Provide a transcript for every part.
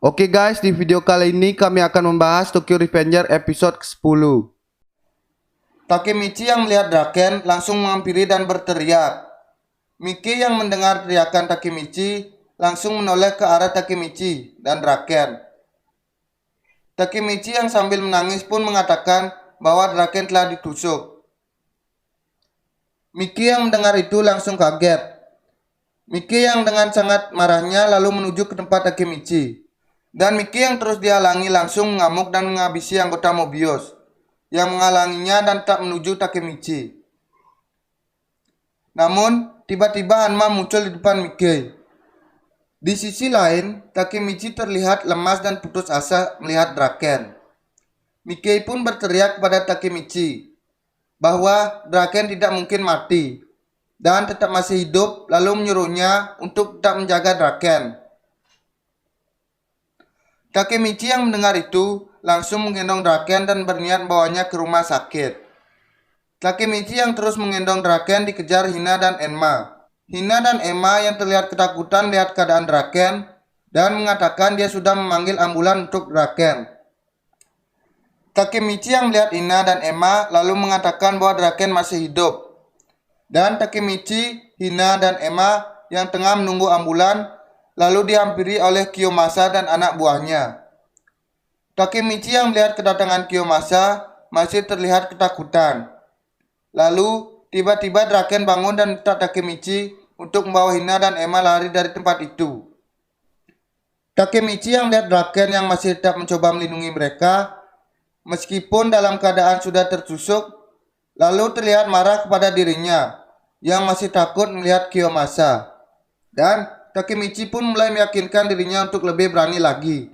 Oke guys, di video kali ini kami akan membahas Tokyo Revenger episode ke-10. Takemichi yang melihat Draken langsung menghampiri dan berteriak. Miki yang mendengar teriakan Takemichi langsung menoleh ke arah Takemichi dan Draken. Takemichi yang sambil menangis pun mengatakan bahwa Draken telah ditusuk. Miki yang mendengar itu langsung kaget. Miki yang dengan sangat marahnya lalu menuju ke tempat Takemichi. Dan Miki yang terus dihalangi langsung mengamuk dan menghabisi anggota Mobius yang menghalanginya dan tak menuju Takemichi. Namun, tiba-tiba Hanma muncul di depan Miki. Di sisi lain, Takemichi terlihat lemas dan putus asa melihat Draken. Miki pun berteriak kepada Takemichi bahwa Draken tidak mungkin mati dan tetap masih hidup, lalu menyuruhnya untuk tetap menjaga Draken. Takemichi yang mendengar itu langsung menggendong Draken dan berniat membawanya ke rumah sakit. Takemichi yang terus menggendong Draken dikejar Hina dan Enma. Hina dan Enma yang terlihat ketakutan melihat keadaan Draken dan mengatakan dia sudah memanggil ambulan untuk Draken. Takemichi yang melihat Hina dan Enma lalu mengatakan bahwa Draken masih hidup. Dan Takemichi, Hina dan Enma yang tengah menunggu ambulan lalu dihampiri oleh Kiyomasa dan anak buahnya. Takemichi yang melihat kedatangan Kiyomasa masih terlihat ketakutan. Lalu tiba-tiba Draken bangun dan minta Takemichi untuk membawa Hina dan Enma lari dari tempat itu. Takemichi yang melihat Draken yang masih tetap mencoba melindungi mereka meskipun dalam keadaan sudah tertusuk, lalu terlihat marah kepada dirinya yang masih takut melihat Kiyomasa. Dan Takemichi pun mulai meyakinkan dirinya untuk lebih berani lagi.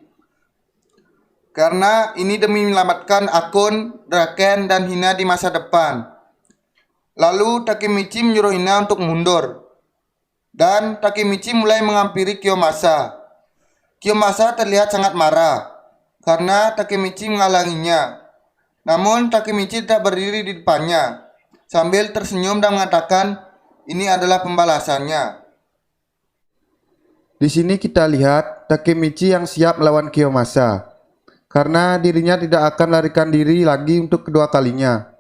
Karena ini demi menyelamatkan akun Draken dan Hina di masa depan. Lalu Takemichi menyuruh Hina untuk mundur. Dan Takemichi mulai menghampiri Kiyomasa. Kiyomasa terlihat sangat marah karena Takemichi menghalanginya. Namun Takemichi tidak berdiri di depannya sambil tersenyum dan mengatakan ini adalah pembalasannya. Di sini kita lihat Takemichi yang siap melawan Kiyomasa karena dirinya tidak akan larikan diri lagi untuk kedua kalinya.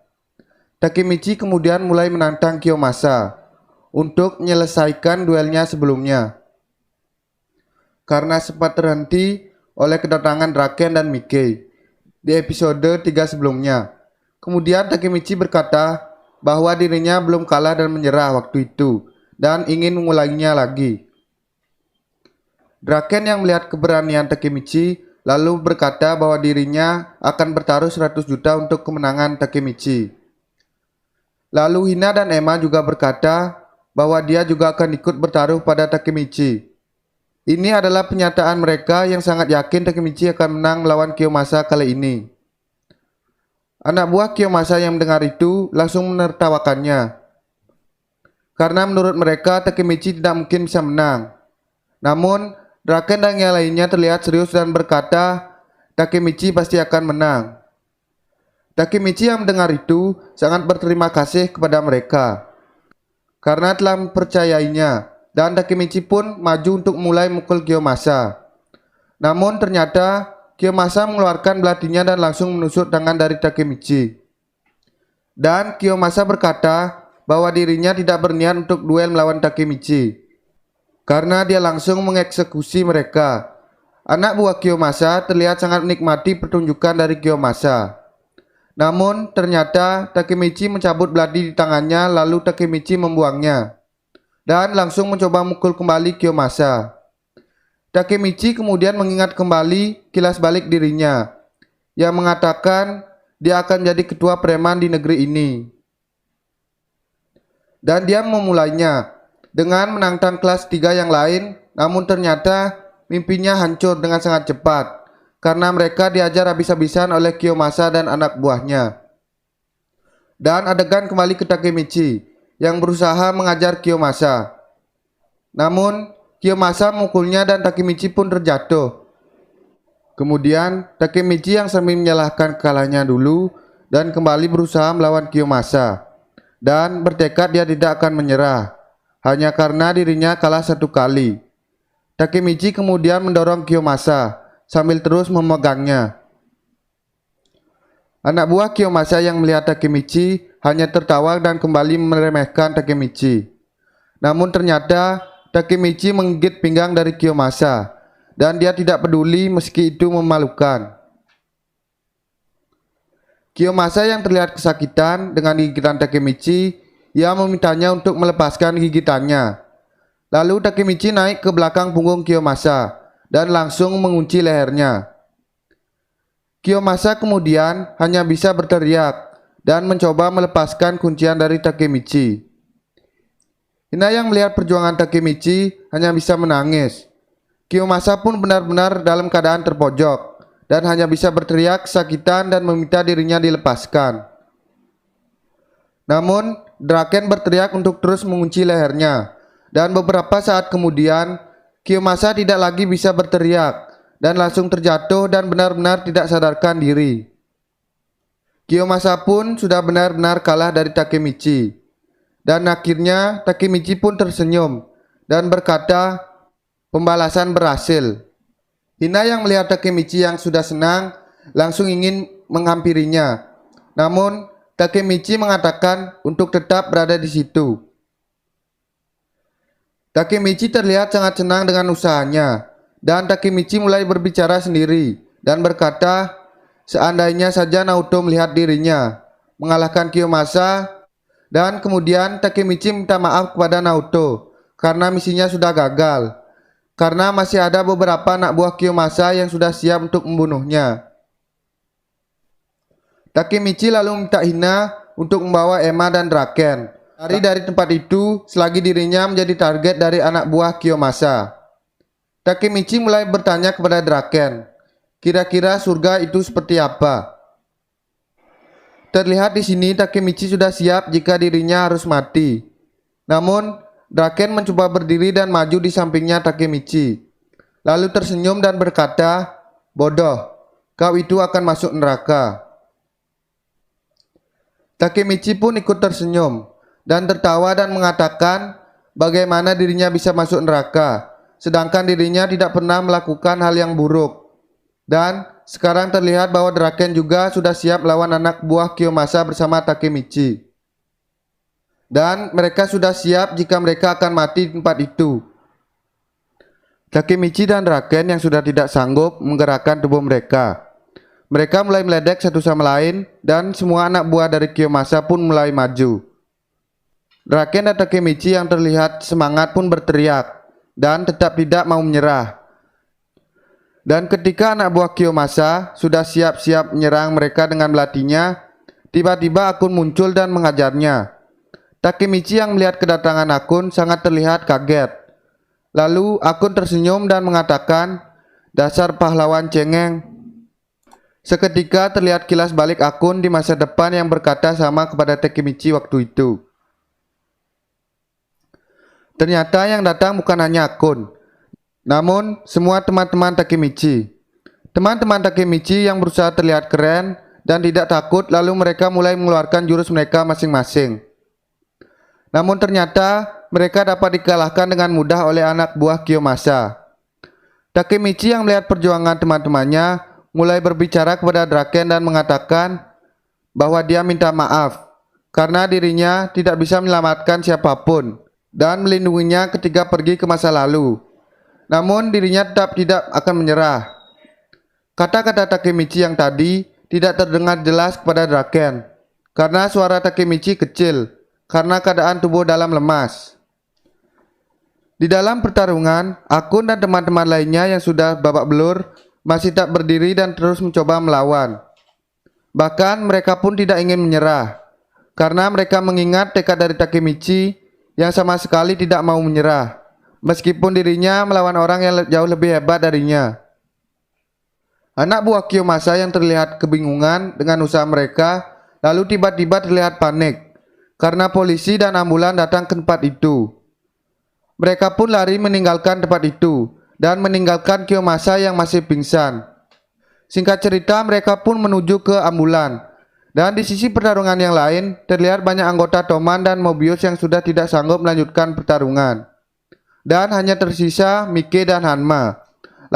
Takemichi kemudian mulai menantang Kiyomasa untuk menyelesaikan duelnya sebelumnya karena sempat terhenti oleh kedatangan Draken dan Miki di episode 3 sebelumnya. Kemudian Takemichi berkata bahwa dirinya belum kalah dan menyerah waktu itu dan ingin mengulanginya lagi. Draken yang melihat keberanian Takemichi lalu berkata bahwa dirinya akan bertaruh 100 juta untuk kemenangan Takemichi. Lalu Hina dan Enma juga berkata bahwa dia juga akan ikut bertaruh pada Takemichi. Ini adalah penyataan mereka yang sangat yakin Takemichi akan menang melawan Kiyomasa kali ini. Anak buah Kiyomasa yang mendengar itu langsung menertawakannya karena menurut mereka Takemichi tidak mungkin bisa menang. Namun Draken dan yang lainnya terlihat serius dan berkata Takemichi pasti akan menang. Takemichi yang mendengar itu sangat berterima kasih kepada mereka karena telah mempercayainya, dan Takemichi pun maju untuk mulai memukul Kiyomasa. Namun ternyata Kiyomasa mengeluarkan belatinya dan langsung menusuk tangan dari Takemichi. Dan Kiyomasa berkata bahwa dirinya tidak berniat untuk duel melawan Takemichi karena dia langsung mengeksekusi mereka. Anak buah Kiyomasa terlihat sangat menikmati pertunjukan dari Kiyomasa. Namun ternyata Takemichi mencabut belati di tangannya, lalu Takemichi membuangnya dan langsung mencoba memukul kembali Kiyomasa. Takemichi kemudian mengingat kembali kilas balik dirinya yang mengatakan dia akan jadi ketua preman di negeri ini. Dan dia memulainya dengan menantang kelas 3 yang lain, namun ternyata mimpinya hancur dengan sangat cepat karena mereka diajar habis-habisan oleh Kiyomasa dan anak buahnya. Dan adegan kembali ke Takemichi yang berusaha mengajar Kiyomasa. Namun Kiyomasa memukulnya dan Takemichi pun terjatuh. Kemudian Takemichi yang sambil menyalahkan kekalahannya dulu dan kembali berusaha melawan Kiyomasa dan bertekad dia tidak akan menyerah hanya karena dirinya kalah satu kali. Takemichi kemudian mendorong Kiyomasa sambil terus memegangnya. Anak buah Kiyomasa yang melihat Takemichi hanya tertawa dan kembali meremehkan Takemichi. Namun ternyata Takemichi menggigit pinggang dari Kiyomasa dan dia tidak peduli meski itu memalukan. Kiyomasa yang terlihat kesakitan dengan gigitan Takemichi, ia memintanya untuk melepaskan gigitannya. Lalu Takemichi naik ke belakang punggung Kiyomasa dan langsung mengunci lehernya. Kiyomasa kemudian hanya bisa berteriak dan mencoba melepaskan kuncian dari Takemichi. Hina yang melihat perjuangan Takemichi hanya bisa menangis. Kiyomasa pun benar-benar dalam keadaan terpojok dan hanya bisa berteriak kesakitan dan meminta dirinya dilepaskan. Namun, Draken berteriak untuk terus mengunci lehernya, dan beberapa saat kemudian, Kiyomasa tidak lagi bisa berteriak dan langsung terjatuh dan benar-benar tidak sadarkan diri. Kiyomasa pun sudah benar-benar kalah dari Takemichi. Dan akhirnya Takemichi pun tersenyum dan berkata, "Pembalasan berhasil." Hina yang melihat Takemichi yang sudah senang langsung ingin menghampirinya. Namun Takemichi mengatakan untuk tetap berada di situ. Takemichi terlihat sangat senang dengan usahanya, dan Takemichi mulai berbicara sendiri dan berkata, seandainya saja Naoto melihat dirinya mengalahkan Kiyomasa, dan kemudian Takemichi minta maaf kepada Naoto karena misinya sudah gagal, karena masih ada beberapa anak buah Kiyomasa yang sudah siap untuk membunuhnya. Takemichi lalu minta Hina untuk membawa Emma dan Draken lari dari tempat itu selagi dirinya menjadi target dari anak buah Kiyomasa. Takemichi mulai bertanya kepada Draken, kira-kira surga itu seperti apa? Terlihat di sini Takemichi sudah siap jika dirinya harus mati. Namun, Draken mencoba berdiri dan maju di sampingnya Takemichi. Lalu tersenyum dan berkata, "Bodoh, kau itu akan masuk neraka." Takemichi pun ikut tersenyum dan tertawa dan mengatakan bagaimana dirinya bisa masuk neraka, sedangkan dirinya tidak pernah melakukan hal yang buruk. Dan sekarang terlihat bahwa Draken juga sudah siap melawan anak buah Kiyomasa bersama Takemichi. Dan mereka sudah siap jika mereka akan mati di tempat itu. Takemichi dan Draken yang sudah tidak sanggup menggerakkan tubuh mereka. Mereka mulai meledek satu sama lain dan semua anak buah dari Kiyomasa pun mulai maju. Draken dan Takemichi yang terlihat semangat pun berteriak dan tetap tidak mau menyerah. Dan ketika anak buah Kiyomasa sudah siap-siap menyerang mereka dengan belatinya, tiba-tiba Akun muncul dan mengajarnya. Takemichi yang melihat kedatangan Akun sangat terlihat kaget. Lalu Akun tersenyum dan mengatakan, "Dasar pahlawan cengeng." Seketika terlihat kilas balik Akun di masa depan yang berkata sama kepada Takemichi waktu itu. Ternyata yang datang bukan hanya Akun, namun semua teman-teman Takemichi. Teman-teman Takemichi yang berusaha terlihat keren dan tidak takut, lalu mereka mulai mengeluarkan jurus mereka masing-masing. Namun ternyata mereka dapat dikalahkan dengan mudah oleh anak buah Kiyomasa. Takemichi yang melihat perjuangan teman-temannya mulai berbicara kepada Draken dan mengatakan bahwa dia minta maaf karena dirinya tidak bisa menyelamatkan siapapun dan melindunginya ketika pergi ke masa lalu. Namun dirinya tetap tidak akan menyerah. Kata-kata Takemichi yang tadi tidak terdengar jelas kepada Draken karena suara Takemichi kecil karena keadaan tubuh dalam lemas. Di dalam pertarungan, Akun dan teman-teman lainnya yang sudah babak belur masih tak berdiri dan terus mencoba melawan. Bahkan mereka pun tidak ingin menyerah karena mereka mengingat tekad dari Takemichi yang sama sekali tidak mau menyerah, meskipun dirinya melawan orang yang jauh lebih hebat darinya. Anak buah Kiyomasa yang terlihat kebingungan dengan usaha mereka, lalu tiba-tiba terlihat panik karena polisi dan ambulan datang ke tempat itu. Mereka pun lari meninggalkan tempat itu dan meninggalkan Kiyomasa yang masih pingsan. Singkat cerita, mereka pun menuju ke ambulan. Dan di sisi pertarungan yang lain, terlihat banyak anggota Toman dan Mobius yang sudah tidak sanggup melanjutkan pertarungan. Dan hanya tersisa Mike dan Hanma.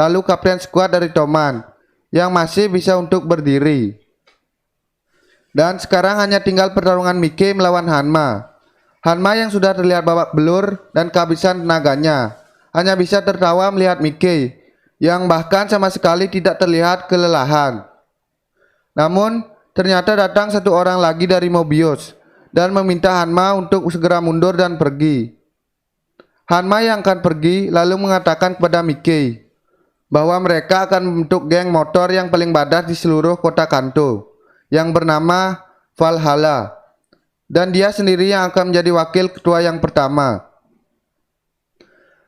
lalu Kapten Squad dari Toman yang masih bisa untuk berdiri. Dan sekarang hanya tinggal pertarungan Mickey melawan Hanma. Hanma yang sudah terlihat babak belur dan kehabisan tenaganya hanya bisa tertawa melihat Mickey yang bahkan sama sekali tidak terlihat kelelahan. Namun ternyata datang satu orang lagi dari Mobius dan meminta Hanma untuk segera mundur dan pergi. Hanma yang akan pergi lalu mengatakan kepada Mickey bahwa mereka akan membentuk geng motor yang paling badas di seluruh kota Kanto yang bernama Valhalla, dan dia sendiri yang akan menjadi wakil ketua yang pertama.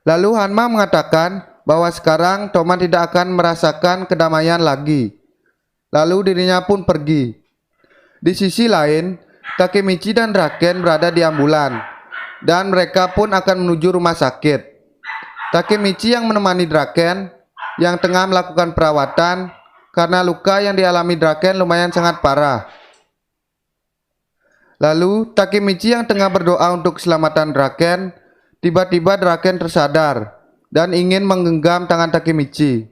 Lalu Hanma mengatakan bahwa sekarang Toman tidak akan merasakan kedamaian lagi. Lalu dirinya pun pergi. Di sisi lain, Takemichi dan Draken berada di ambulan, dan mereka pun akan menuju rumah sakit. Takemichi yang menemani Draken yang tengah melakukan perawatan karena luka yang dialami Draken lumayan sangat parah. Lalu Takemichi yang tengah berdoa untuk keselamatan Draken, tiba-tiba Draken tersadar dan ingin menggenggam tangan Takemichi.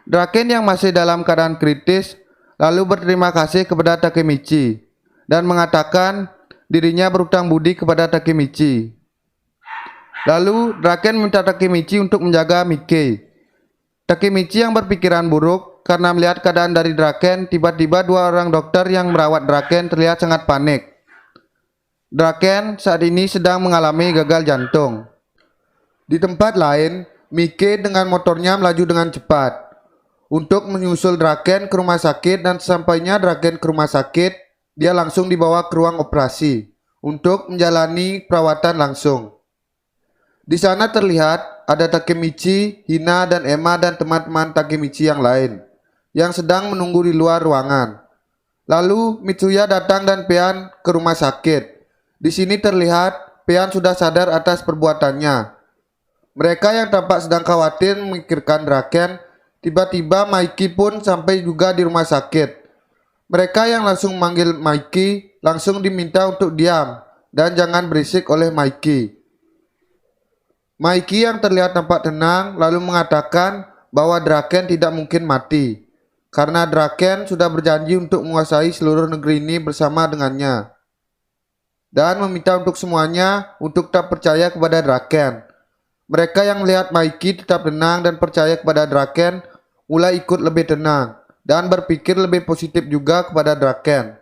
Draken yang masih dalam keadaan kritis lalu berterima kasih kepada Takemichi dan mengatakan dirinya berutang budi kepada Takemichi. Lalu Draken minta Takemichi untuk menjaga Mickey. Takemichi yang berpikiran buruk karena melihat keadaan dari Draken, tiba-tiba dua orang dokter yang merawat Draken terlihat sangat panik. Draken saat ini sedang mengalami gagal jantung. Di tempat lain, Mickey dengan motornya melaju dengan cepat untuk menyusul Draken ke rumah sakit, dan sesampainya Draken ke rumah sakit, dia langsung dibawa ke ruang operasi untuk menjalani perawatan langsung. Di sana terlihat ada Takemichi, Hina, dan Emma dan teman-teman Takemichi yang lain yang sedang menunggu di luar ruangan. Lalu Mitsuya datang dan Pean ke rumah sakit. Di sini terlihat Pean sudah sadar atas perbuatannya. Mereka yang tampak sedang khawatir memikirkan Draken. Tiba-tiba Mikey pun sampai juga di rumah sakit. Mereka yang langsung memanggil Mikey langsung diminta untuk diam dan jangan berisik oleh Mikey. Mikey yang terlihat tampak tenang lalu mengatakan bahwa Draken tidak mungkin mati karena Draken sudah berjanji untuk menguasai seluruh negeri ini bersama dengannya, dan meminta untuk semuanya untuk tak percaya kepada Draken. Mereka yang melihat Mikey tetap tenang dan percaya kepada Draken mulai ikut lebih tenang dan berpikir lebih positif juga kepada Draken.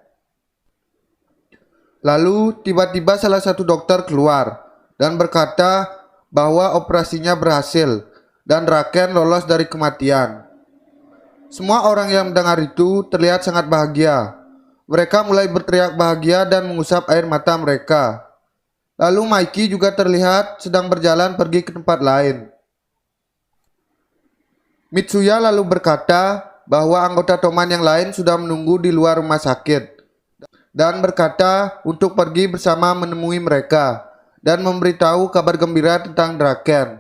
Lalu tiba-tiba salah satu dokter keluar dan berkata bahwa operasinya berhasil dan Draken lolos dari kematian. Semua orang yang mendengar itu terlihat sangat bahagia. Mereka mulai berteriak bahagia dan mengusap air mata mereka. Lalu Mikey juga terlihat sedang berjalan pergi ke tempat lain. Mitsuya lalu berkata bahwa anggota Toman yang lain sudah menunggu di luar rumah sakit dan berkata untuk pergi bersama menemui mereka dan memberitahu kabar gembira tentang Draken.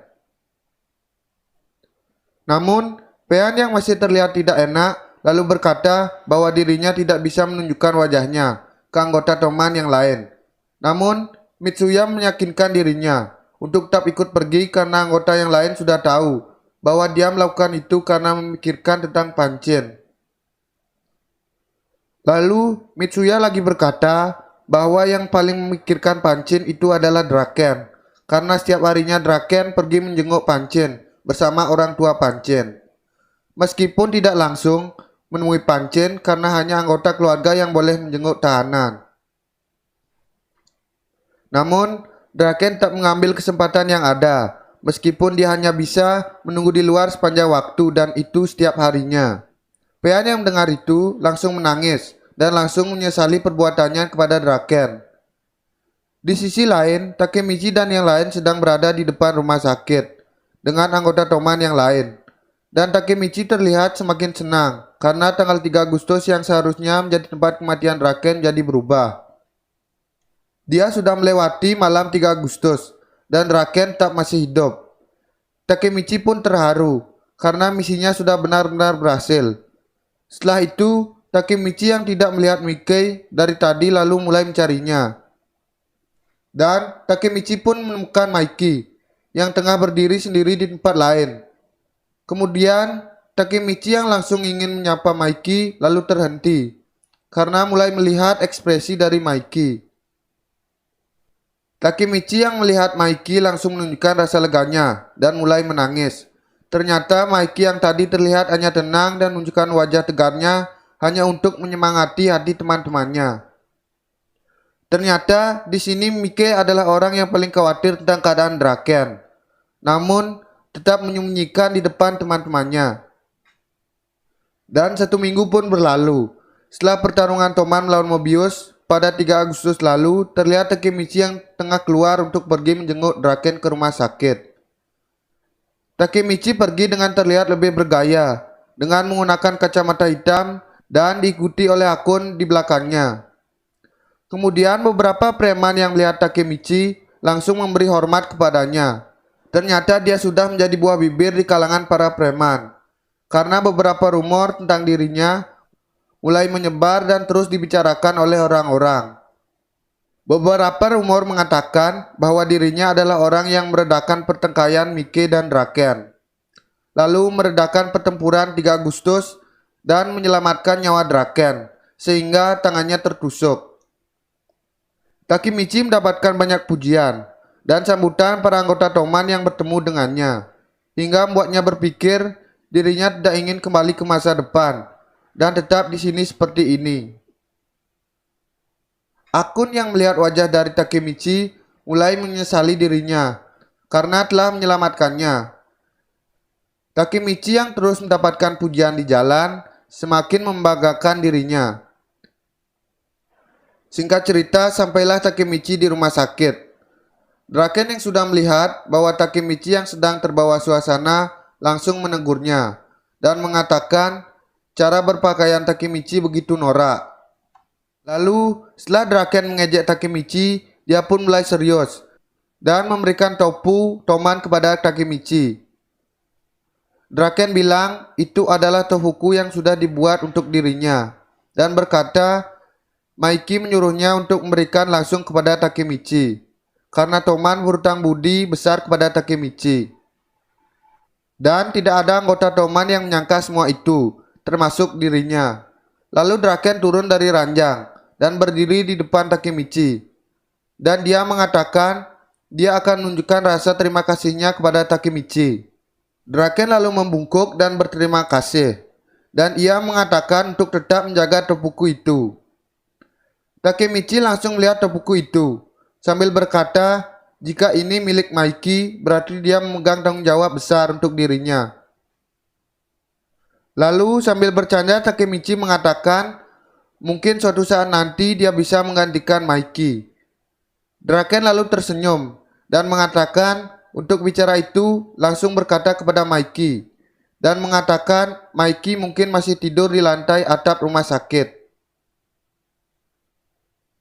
Namun Pean yang masih terlihat tidak enak lalu berkata bahwa dirinya tidak bisa menunjukkan wajahnya ke anggota Toman yang lain. Namun Mitsuya meyakinkan dirinya untuk tetap ikut pergi karena anggota yang lain sudah tahu bahwa dia melakukan itu karena memikirkan tentang Pancin. Lalu Mitsuya lagi berkata bahwa yang paling memikirkan Pancin itu adalah Draken karena setiap harinya Draken pergi menjenguk Pancin bersama orang tua Pancin. Meskipun tidak langsung menemui Pancin karena hanya anggota keluarga yang boleh menjenguk tahanan. Namun Draken tak mengambil kesempatan yang ada, meskipun dia hanya bisa menunggu di luar sepanjang waktu dan itu setiap harinya. Pean yang mendengar itu langsung menangis dan langsung menyesali perbuatannya kepada Draken. Di sisi lain, Takemichi dan yang lain sedang berada di depan rumah sakit dengan anggota Toman yang lain. Dan Takemichi terlihat semakin senang karena tanggal 3 Agustus yang seharusnya menjadi tempat kematian Draken jadi berubah. Dia sudah melewati malam 3 Agustus dan Draken tak masih hidup. Takemichi pun terharu karena misinya sudah benar-benar berhasil. Setelah itu, Takemichi yang tidak melihat Mickey dari tadi lalu mulai mencarinya. Dan Takemichi pun menemukan Mikey yang tengah berdiri sendiri di tempat lain. Kemudian Takemichi yang langsung ingin menyapa Maiki lalu terhenti karena mulai melihat ekspresi dari Maiki. Takemichi yang melihat Maiki langsung menunjukkan rasa leganya dan mulai menangis. Ternyata Maiki yang tadi terlihat hanya tenang dan menunjukkan wajah tegarnya hanya untuk menyemangati hati teman-temannya. Ternyata di sini Mike adalah orang yang paling khawatir tentang keadaan Draken, namun tetap menyembunyikan di depan teman-temannya. Dan 1 minggu pun berlalu. Setelah pertarungan Toman melawan Mobius pada 3 Agustus lalu, terlihat Takemichi yang tengah keluar untuk pergi menjenguk Draken ke rumah sakit. Takemichi pergi dengan terlihat lebih bergaya, dengan menggunakan kacamata hitam dan diikuti oleh akun di belakangnya. Kemudian beberapa preman yang melihat Takemichi langsung memberi hormat kepadanya. Ternyata dia sudah menjadi buah bibir di kalangan para preman, karena beberapa rumor tentang dirinya mulai menyebar dan terus dibicarakan oleh orang-orang. Beberapa rumor mengatakan bahwa dirinya adalah orang yang meredakan pertikaian Mike dan Draken, lalu meredakan pertempuran 3 Agustus dan menyelamatkan nyawa Draken, sehingga tangannya tertusuk. Takemichi mendapatkan banyak pujian dan sambutan para anggota Toman yang bertemu dengannya, hingga membuatnya berpikir dirinya tidak ingin kembali ke masa depan dan tetap di sini seperti ini. Akun yang melihat wajah dari Takemichi mulai menyesali dirinya karena telah menyelamatkannya. Takemichi yang terus mendapatkan pujian di jalan semakin membanggakan dirinya. Singkat cerita, sampailah Takemichi di rumah sakit. Draken yang sudah melihat bahwa Takemichi yang sedang terbawa suasana langsung menegurnya dan mengatakan cara berpakaian Takemichi begitu norak. Lalu setelah Draken mengejek Takemichi, dia pun mulai serius dan memberikan tofu Toman kepada Takemichi. Draken bilang itu adalah tofuku yang sudah dibuat untuk dirinya dan berkata Maiki menyuruhnya untuk memberikan langsung kepada Takemichi karena Toman berhutang budi besar kepada Takemichi. Dan tidak ada anggota Toman yang menyangka semua itu, termasuk dirinya. Lalu Draken turun dari ranjang dan berdiri di depan Takemichi. Dan dia mengatakan dia akan menunjukkan rasa terima kasihnya kepada Takemichi. Draken lalu membungkuk dan berterima kasih. Dan ia mengatakan untuk tetap menjaga tofuku itu. Takemichi langsung melihat tofuku itu sambil berkata, jika ini milik Maiki, berarti dia memegang tanggung jawab besar untuk dirinya. Lalu sambil bercanda Takemichi mengatakan, mungkin suatu saat nanti dia bisa menggantikan Maiki. Draken lalu tersenyum dan mengatakan untuk bicara itu langsung berkata kepada Maiki dan mengatakan Maiki mungkin masih tidur di lantai atap rumah sakit.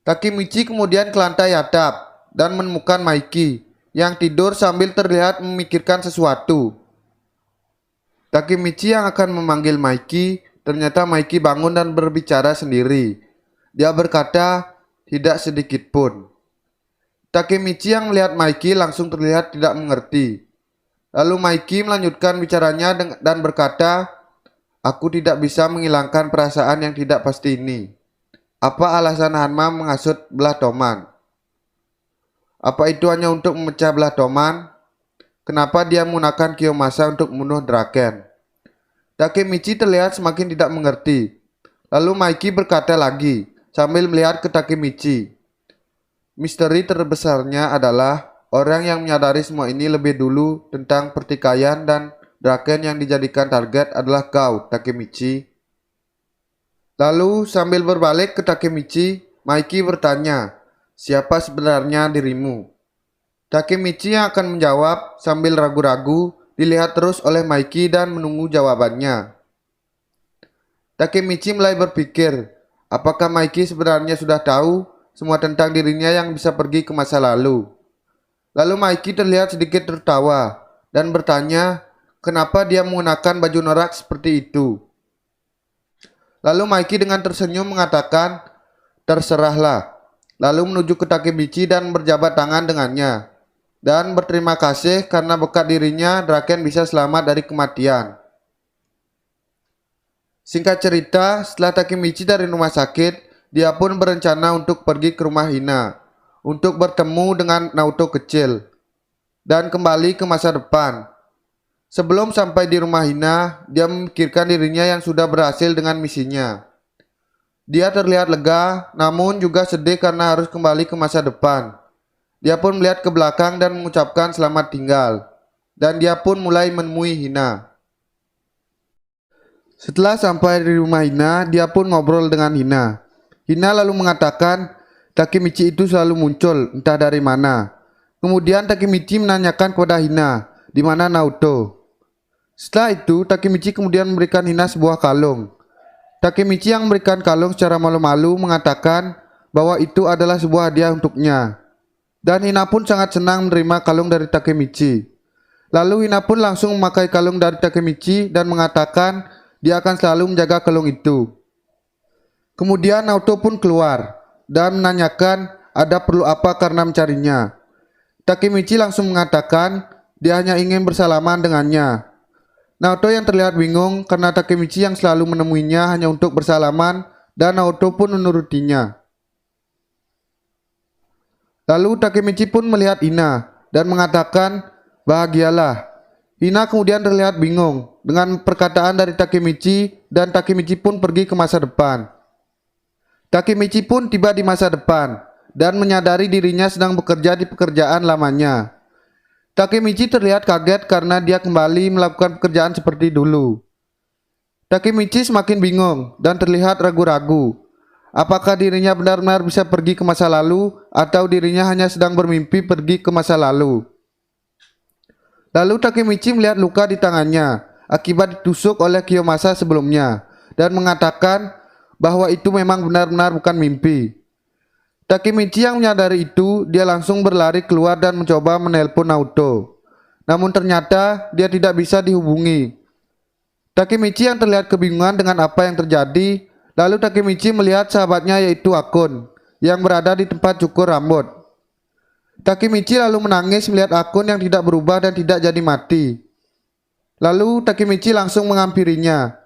Takemichi kemudian ke lantai atap dan menemukan Maiki yang tidur sambil terlihat memikirkan sesuatu. Takemichi yang akan memanggil Maiki, ternyata Maiki bangun dan berbicara sendiri. Dia berkata, tidak sedikit pun. Takemichi yang melihat Maiki langsung terlihat tidak mengerti. Lalu Maiki melanjutkan bicaranya dan berkata, aku tidak bisa menghilangkan perasaan yang tidak pasti ini. Apa alasan Hanma menghasut belah Toman? Apa itu hanya untuk memecah belah Toman? Kenapa dia menggunakan Kiyomasa untuk membunuh Draken? Takemichi terlihat semakin tidak mengerti. Lalu Maiki berkata lagi sambil melihat ke Takemichi. Misteri terbesarnya adalah orang yang menyadari semua ini lebih dulu tentang pertikaian dan Draken yang dijadikan target adalah kau, Takemichi. Lalu sambil berbalik ke Takemichi, Maiki bertanya, siapa sebenarnya dirimu? Takemichi yang akan menjawab sambil ragu-ragu dilihat terus oleh Maiki dan menunggu jawabannya. Takemichi mulai berpikir, apakah Maiki sebenarnya sudah tahu semua tentang dirinya yang bisa pergi ke masa lalu. Lalu Maiki terlihat sedikit tertawa dan bertanya, kenapa dia menggunakan baju norak seperti itu? Lalu Maiki dengan tersenyum mengatakan, terserahlah. Lalu menuju ke Takemichi dan berjabat tangan dengannya. Dan berterima kasih karena berkat dirinya Draken bisa selamat dari kematian. Singkat cerita, setelah Takemichi dari rumah sakit, dia pun berencana untuk pergi ke rumah Hina untuk bertemu dengan Naoto kecil dan kembali ke masa depan. Sebelum sampai di rumah Hina, dia memikirkan dirinya yang sudah berhasil dengan misinya. Dia terlihat lega, namun juga sedih karena harus kembali ke masa depan. Dia pun melihat ke belakang dan mengucapkan selamat tinggal. Dan dia pun mulai menemui Hina. Setelah sampai di rumah Hina, dia pun ngobrol dengan Hina. Hina lalu mengatakan, Takemichi itu selalu muncul, entah dari mana. Kemudian Takemichi menanyakan kepada Hina, di mana Naoto. Setelah itu, Takemichi kemudian memberikan Hina sebuah kalung. Takemichi yang memberikan kalung secara malu-malu mengatakan bahwa itu adalah sebuah hadiah untuknya. Dan Hina pun sangat senang menerima kalung dari Takemichi. Lalu Hina pun langsung memakai kalung dari Takemichi dan mengatakan dia akan selalu menjaga kalung itu. Kemudian Naoto pun keluar dan menanyakan ada perlu apa karena mencarinya. Takemichi langsung mengatakan dia hanya ingin bersalaman dengannya. Naoto yang terlihat bingung karena Takemichi yang selalu menemuinya hanya untuk bersalaman dan Naoto pun menurutinya. Lalu Takemichi pun melihat Hina dan mengatakan bahagialah. Hina kemudian terlihat bingung dengan perkataan dari Takemichi dan Takemichi pun pergi ke masa depan. Takemichi pun tiba di masa depan dan menyadari dirinya sedang bekerja di pekerjaan lamanya. Takemichi terlihat kaget karena dia kembali melakukan pekerjaan seperti dulu. Takemichi semakin bingung dan terlihat ragu-ragu. Apakah dirinya benar-benar bisa pergi ke masa lalu atau dirinya hanya sedang bermimpi pergi ke masa lalu. Lalu Takemichi melihat luka di tangannya akibat ditusuk oleh Kiyomasa sebelumnya dan mengatakan bahwa itu memang benar-benar bukan mimpi. Takemichi yang menyadari itu, dia langsung berlari keluar dan mencoba menelpon Naoto. Namun ternyata dia tidak bisa dihubungi. Takemichi yang terlihat kebingungan dengan apa yang terjadi. Lalu Takemichi melihat sahabatnya yaitu Akun yang berada di tempat cukur rambut. Takemichi lalu menangis melihat Akun yang tidak berubah dan tidak jadi mati. Lalu Takemichi langsung menghampirinya